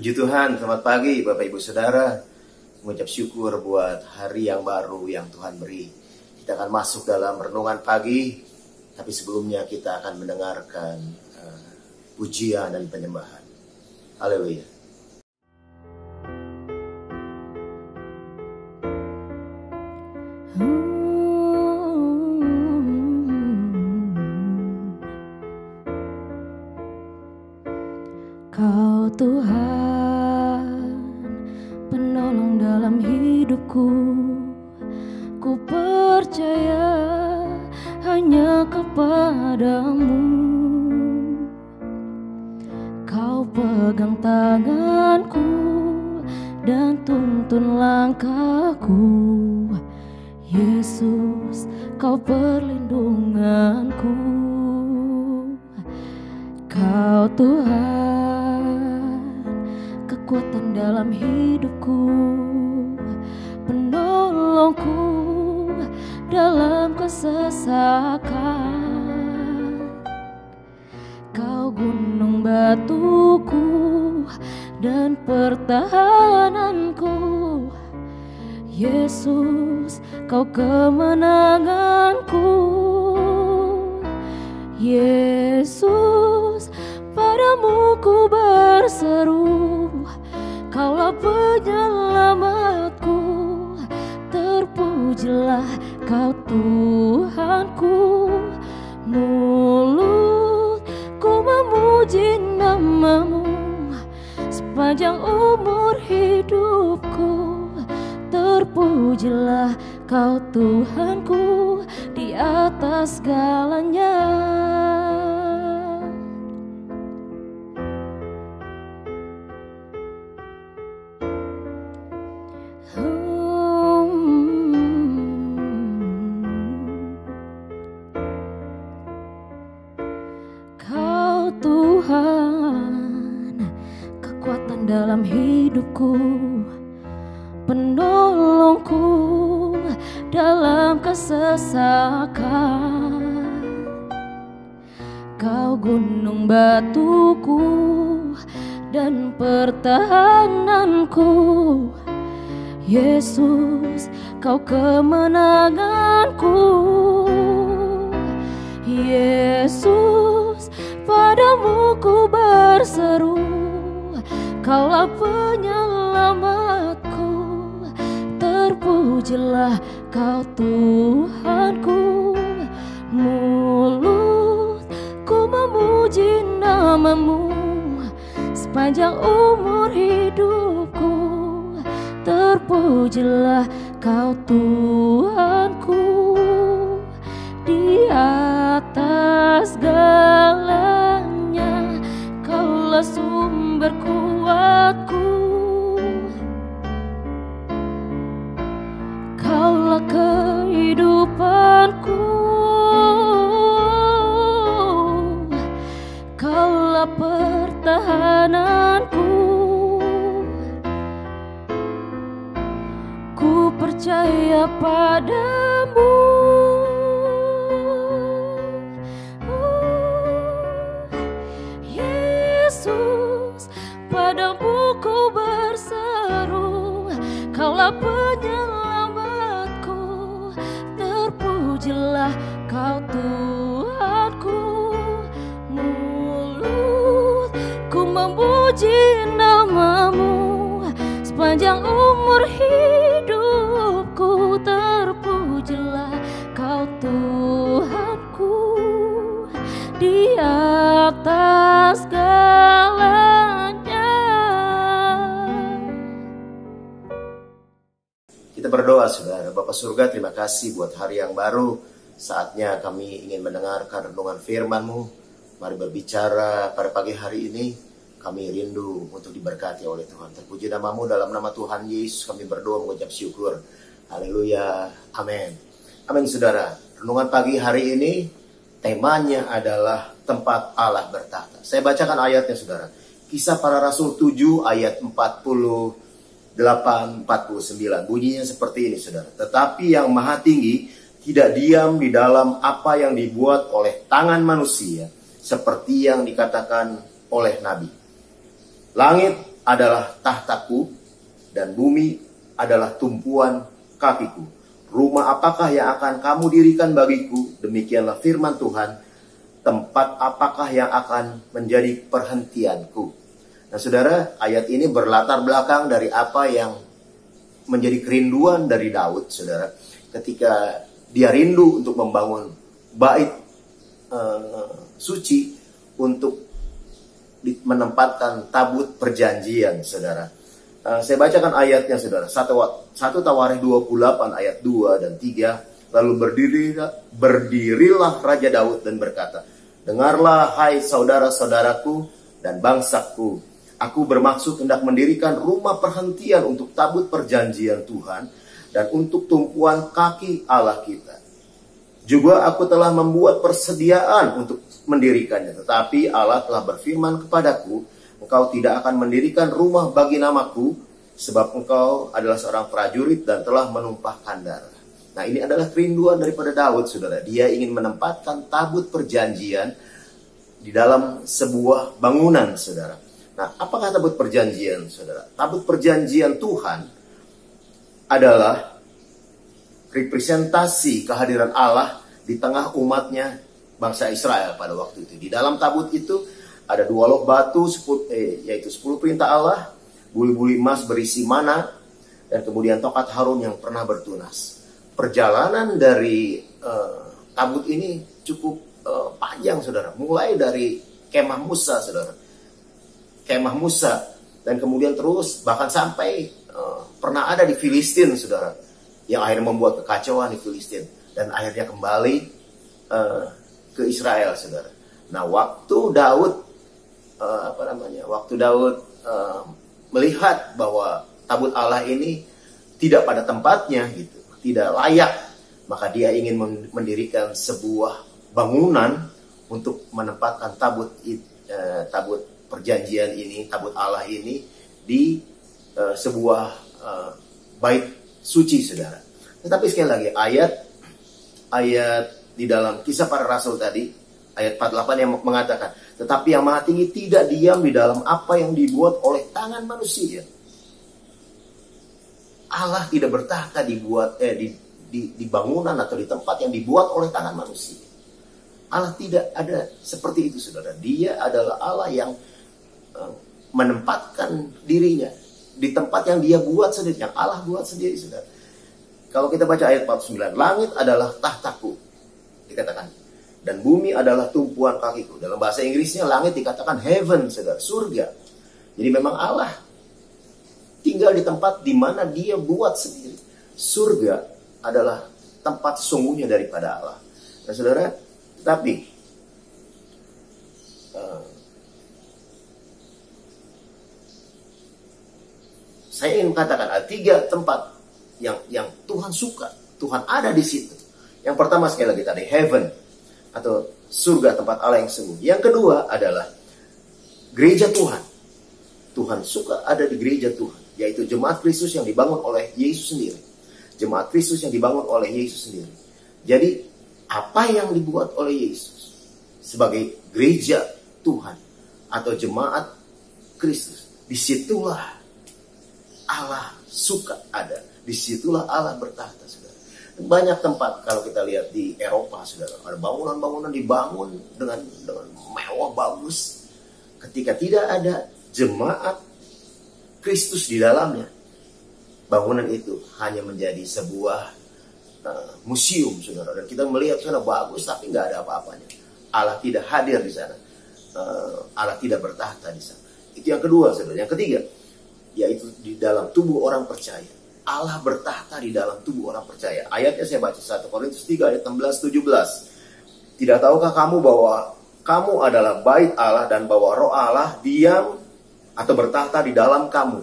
Puji Tuhan, selamat pagi Bapak Ibu Saudara. Mengucap syukur buat hari yang baru yang Tuhan beri. Kita akan masuk dalam renungan pagi, tapi sebelumnya kita akan mendengarkan pujian dan penyembahan. Haleluya. Kau Tuhan, penolong dalam hidupku. Ku percaya hanya kepadamu. Kau pegang tanganku dan tuntun langkahku. Yesus, kau perlindunganku. Kau Tuhan, kekuatan dalam hidupku, penolongku dalam kesesakan. Kau gunung batuku dan pertahananku. Yesus, kau kemenanganku. Yesus, padamu ku berseru, Kaulah penyelamatku. Terpujilah Kau Tuhanku. Mulutku memuji nama-Mu sepanjang umur hidupku. Terpujilah Kau Tuhanku di atas segalanya. Kau Tuhan, kekuatan dalam hidupku, penolongku dalam kesesakan. Kau gunung batuku dan pertahananku. Yesus, kau kemenanganku. Yesus, padamu ku berseru, Kaulah penyelamatku. Terpujilah Kau Tuhanku. Mulutku memuji nama-Mu sepanjang umur hidupku. Terpujilah Kau Tuhanku di atas segalanya. Kaulah sumber kuatku. Kaulah kehidupanku. Kaulah pertahananku. Ku percaya padamu. Yesus, padamu ku berseru, Kaulah penyelamatku. Terpujilah Kau Tuhanku. Mulutku memuji nama-Mu sepanjang umur hidupku. Terpujilah Kau Tuhanku di atas segalanya. Kita berdoa saudara. Bapak surga, terima kasih buat hari yang baru. Saatnya kami ingin mendengarkan renungan firman-Mu. Mari berbicara pada pagi hari ini. Kami rindu untuk diberkati oleh Tuhan. Terpuji nama-Mu, dalam nama Tuhan Yesus kami berdoa mengucap syukur. Haleluya, amin. Amin saudara. Renungan pagi hari ini temanya adalah tempat Allah bertata. Saya bacakan ayatnya saudara. Kisah Para Rasul 7 ayat 48-49. Bunyinya seperti ini saudara. Tetapi yang maha tinggi tidak diam di dalam apa yang dibuat oleh tangan manusia, seperti yang dikatakan oleh Nabi. Langit adalah tahtaku dan bumi adalah tumpuan kakiku. Rumah apakah yang akan kamu dirikan bagiku? Demikianlah firman Tuhan. Tempat apakah yang akan menjadi perhentianku? Nah saudara, ayat ini berlatar belakang dari apa yang menjadi kerinduan dari Daud, saudara. Ketika dia rindu untuk membangun bait suci untuk menempatkan tabut perjanjian, saudara. Saya bacakan ayatnya, saudara. 1 Tawarikh 28 ayat 2 dan 3. Lalu berdirilah Raja Daud dan berkata, dengarlah hai saudara-saudaraku dan bangsaku. Aku bermaksud hendak mendirikan rumah perhentian untuk tabut perjanjian Tuhan dan untuk tumpuan kaki Allah kita. Juga aku telah membuat persediaan untuk mendirikannya. Tetapi Allah telah berfirman kepadaku, engkau tidak akan mendirikan rumah bagi namaku, sebab engkau adalah seorang prajurit dan telah menumpahkan darah. Nah, ini adalah kerinduan daripada Daud, saudara. Dia ingin menempatkan tabut perjanjian di dalam sebuah bangunan, saudara. Nah, apakah tabut perjanjian, saudara? Tabut perjanjian Tuhan adalah representasi kehadiran Allah di tengah umatnya, bangsa Israel pada waktu itu. Di dalam tabut itu ada 2 loh batu, yaitu 10 perintah Allah, buli-buli emas berisi mana, dan kemudian tokat Harun yang pernah bertunas. Perjalanan dari tabut ini cukup panjang, saudara. Mulai dari kemah Musa, saudara. Kemah Musa, dan kemudian terus bahkan sampai pernah ada di Filistin, saudara, yang akhirnya membuat kekacauan di Filistin, dan akhirnya kembali ke Israel, saudara. Nah, waktu Daud melihat bahwa tabut Allah ini tidak pada tempatnya, gitu, tidak layak, maka dia ingin mendirikan sebuah bangunan untuk menempatkan tabut perjanjian ini, tabut Allah ini di sebuah bait suci, saudara. Tetapi sekali lagi ayat di dalam Kisah Para Rasul tadi, ayat 48 yang mengatakan, tetapi yang Maha Tinggi tidak diam di dalam apa yang dibuat oleh tangan manusia. Allah tidak bertahta di bangunan atau di tempat yang dibuat oleh tangan manusia. Allah tidak ada seperti itu, saudara. Dia adalah Allah yang menempatkan dirinya di tempat yang dia buat sendiri, yang Allah buat sendiri, saudara. Kalau kita baca ayat 49, langit adalah tahtaku, dikatakan, dan bumi adalah tumpuan kakiku. Dalam bahasa Inggrisnya langit dikatakan heaven, saudara, surga. Jadi memang Allah tinggal di tempat di mana dia buat sendiri. Surga adalah tempat sesungguhnya daripada Allah. Nah, saudara, tapi saya ingin mengatakan ada 3 tempat yang Tuhan suka, Tuhan ada di situ. Yang pertama sekali lagi tadi heaven atau surga, tempat Allah yang sungguh. Yang kedua adalah gereja Tuhan. Tuhan suka ada di gereja Tuhan, yaitu jemaat Kristus yang dibangun oleh Yesus sendiri. Jemaat Kristus yang dibangun oleh Yesus sendiri. Jadi apa yang dibuat oleh Yesus sebagai gereja Tuhan atau jemaat Kristus, disitulah Allah suka ada. Disitulah Allah bertahta, saudara. Banyak tempat kalau kita lihat di Eropa, saudara, ada bangunan-bangunan dibangun dengan mewah bagus. Ketika tidak ada jemaat Kristus di dalamnya, bangunan itu hanya menjadi sebuah museum, saudara. Dan kita melihat sana bagus, tapi nggak ada apa-apanya. Allah tidak hadir di sana. Allah tidak bertahta di sana. Itu yang kedua, saudara. Yang ketiga, yaitu di dalam tubuh orang percaya. Allah bertahta di dalam tubuh orang percaya. Ayatnya saya baca 1 Korintus 3 ayat 16-17. Tidak tahukah kamu bahwa kamu adalah bait Allah dan bahwa Roh Allah diam atau bertahta di dalam kamu?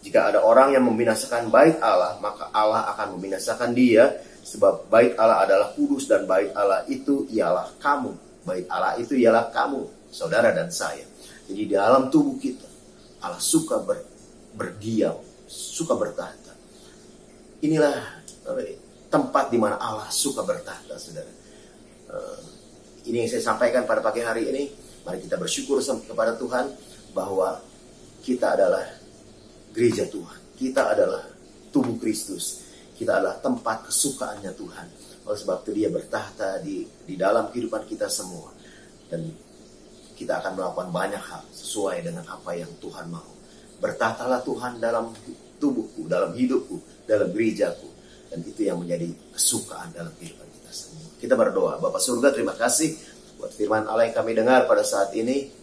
Jika ada orang yang membinasakan bait Allah, maka Allah akan membinasakan dia, sebab bait Allah adalah kudus dan bait Allah itu ialah kamu. Bait Allah itu ialah kamu, saudara dan saya. Jadi di dalam tubuh kita Allah suka berdiam, suka bertahta. Inilah tempat di mana Allah suka bertahta, saudara. Ini yang saya sampaikan pada pagi hari ini. Mari kita bersyukur kepada Tuhan bahwa kita adalah gereja Tuhan. Kita adalah tubuh Kristus. Kita adalah tempat kesukaannya Tuhan. Oleh sebab itu dia bertahta di dalam kehidupan kita semua. Dan kita akan melakukan banyak hal sesuai dengan apa yang Tuhan mau. Bertahtalah Tuhan dalam tubuhku, dalam hidupku, dalam gerejaku. Dan itu yang menjadi kesukaan dalam kehidupan kita semua. Kita berdoa. Bapa surga, terima kasih buat firman Allah yang kami dengar pada saat ini.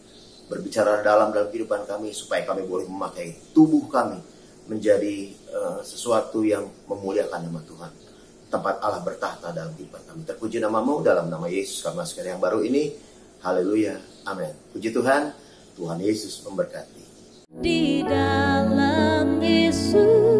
Berbicara dalam kehidupan kami supaya kami boleh memakai tubuh kami menjadi sesuatu yang memuliakan nama Tuhan. Tempat Allah bertahta dalam kehidupan kami. Terpuji namamu dalam nama Yesus karena sekarang yang baru ini. Haleluya. Amin. Puji Tuhan. Tuhan Yesus memberkati. Di dalam Yesus